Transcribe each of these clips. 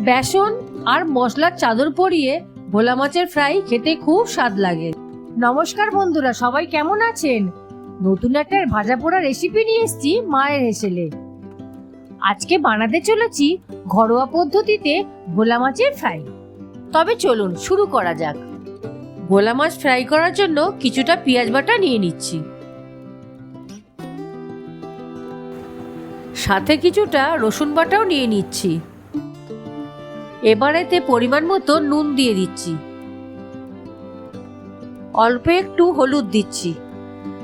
বেসন আর মশলার চাদর পরিয়ে ভোলা মাছের ফ্রাই খেতে খুব স্বাদ লাগে। নমস্কার বন্ধুরা, সবাই কেমন আছেন? নতুন একটা ভাজা পোড়া রেসিপি নিয়ে এসেছি মায়ের হেসেলে। আজকে বানাতে চলেছি ঘরোয়া পদ্ধতিতে ভোলা মাছের ফ্রাই। তবে চলুন শুরু করা যাক। ভোলা মাছ ফ্রাই করার জন্য কিছুটা পেঁয়াজ বাটা নিয়ে নিচ্ছি, সাথে কিছুটা রসুন বাটাও নিয়ে নিচ্ছি। এবার এতে পরিমাণ মতো নুন দিয়ে দিচ্ছি, অল্প একটু হলুদ দিচ্ছি,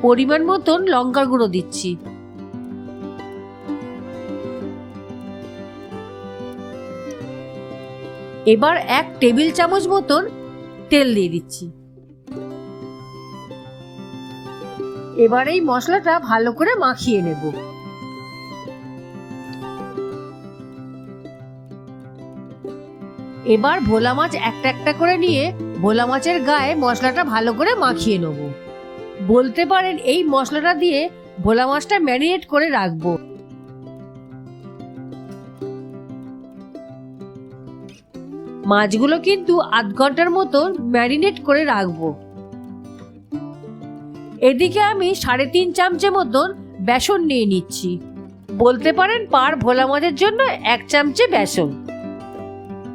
পরিমাণ মতন লঙ্কার গুঁড়ো দিচ্ছি। এবার 1 টেবিল চামচ মতন তেল দিয়ে দিচ্ছি। এবার এই মশলাটা ভালো করে মাখিয়ে নেব। এবার ভোলা মাছ একটা একটা করে নিয়ে ভোলা মাছের গায়ে মশলাটা ভালো করে মাখিয়ে নেব। বলতে পারেন এই মশলাটা দিয়ে ভোলা মাছটা ম্যারিনেট করে রাখবো। মাছগুলো কিন্তু আধ ঘন্টার মতো ম্যারিনেট করে রাখবো। এদিকে আমি 3.5 চামচের মতন বেসন নিয়ে নিচ্ছি। বলতে পারেন পার ভোলা মাছের জন্য 1 চামচে বেসন।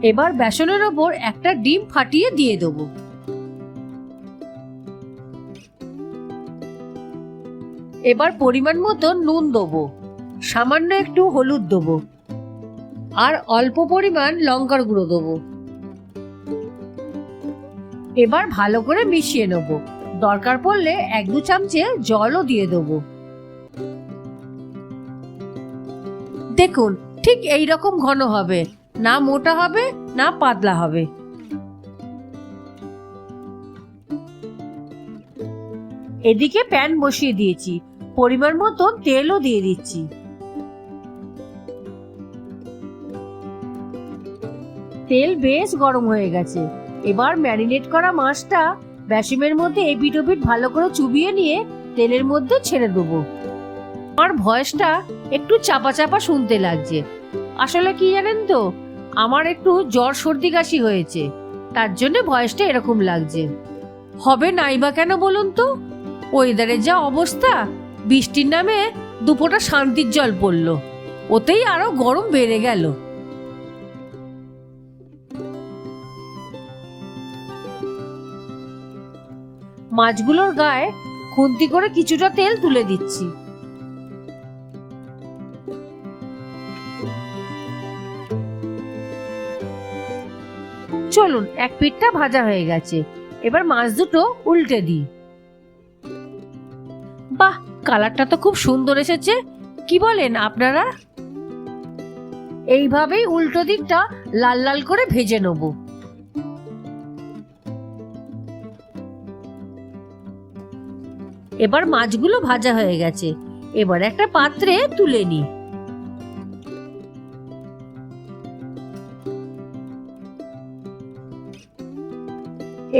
এবার বেসনের ওপর একটা ডিম ফাটিয়ে দিয়ে দেবো। এবার পরিমাণ মতো নুন দেবো, সামান্য একটু হলুদ দেবো, আর অল্প পরিমাণ লঙ্কার গুঁড়ো দেবো। এবার ভালো করে মিশিয়ে নেব। দরকার পড়লে 1-2 চামচে জলও দিয়ে দেবো। দেখুন ঠিক এই রকম ঘন হবে, না মোটা হবে না পাতলা হবে। এদিকে প্যান বসিয়ে দিয়েছি, পরিমাণ মতো তেলও দিয়ে দিচ্ছি। তেল বেশ গরম হয়ে গেছে। এবার ম্যারিনেট করা মাছটা বেসনের মধ্যে এপিট ওপিট ভালো করে চুবিয়ে নিয়ে তেলের মধ্যে ছেড়ে দেবো। আমার ভয়েসটা একটু চাপা চাপা শুনতে লাগছে। আসলে কি জানেন তো, আমার একটু জ্বর সর্দি কাশি হয়েছে, তার জন্য ভয়েসটা এরকম লাগছে। হবে নাই বা কেন বলুন তো, ওয়েদারের যা অবস্থা, বৃষ্টির নামে দুপোটা শান্তির জল পড়লো, ওতেই আরো গরম বেড়ে গেল। মাছগুলোর গায়ে খুন্তি করে কিছুটা তেল তুলে দিচ্ছি। চলুন, এক পিঠটা ভাজা হয়ে গেছে। এবার মাছ দুটো উল্টে দিই। বাহ, কালারটা তো খুব সুন্দর এসেছে, কি বলেন আপনারা? এইভাবেই উল্টো দিকটা লাল লাল করে ভেজে নেব। এবার মাছগুলো ভাজা হয়ে গেছে, এবার একটা পাত্রে তুলে নিই।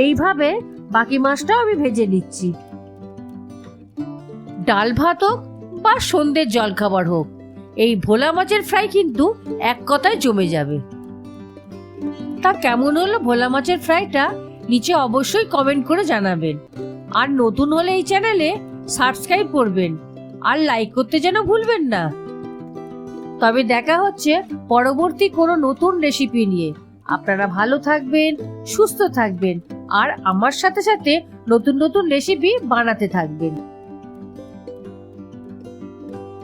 এইভাবে বাকি মাছটাও আমি ভেজে নিচ্ছি। ডাল ভাত হোক বা সন্ধ্যের জলখাবার হোক, এই ভোলা মাছের ফ্রাই কিন্তু এক কথায় জমে যাবে। তা কেমন হলো ভোলা মাছের ফ্রাইটা নিচে অবশ্যই কমেন্ট করে জানাবেন। আর নতুন হলে এই চ্যানেলে সাবস্ক্রাইব করবেন আর লাইক করতে যেন ভুলবেন না। তবে দেখা হচ্ছে পরবর্তী কোনো নতুন রেসিপি নিয়ে। আপনারা ভালো থাকবেন, সুস্থ থাকবেন আর আমার সাথে সাথে নতুন নতুন রেসিপি বানাতে থাকবেন।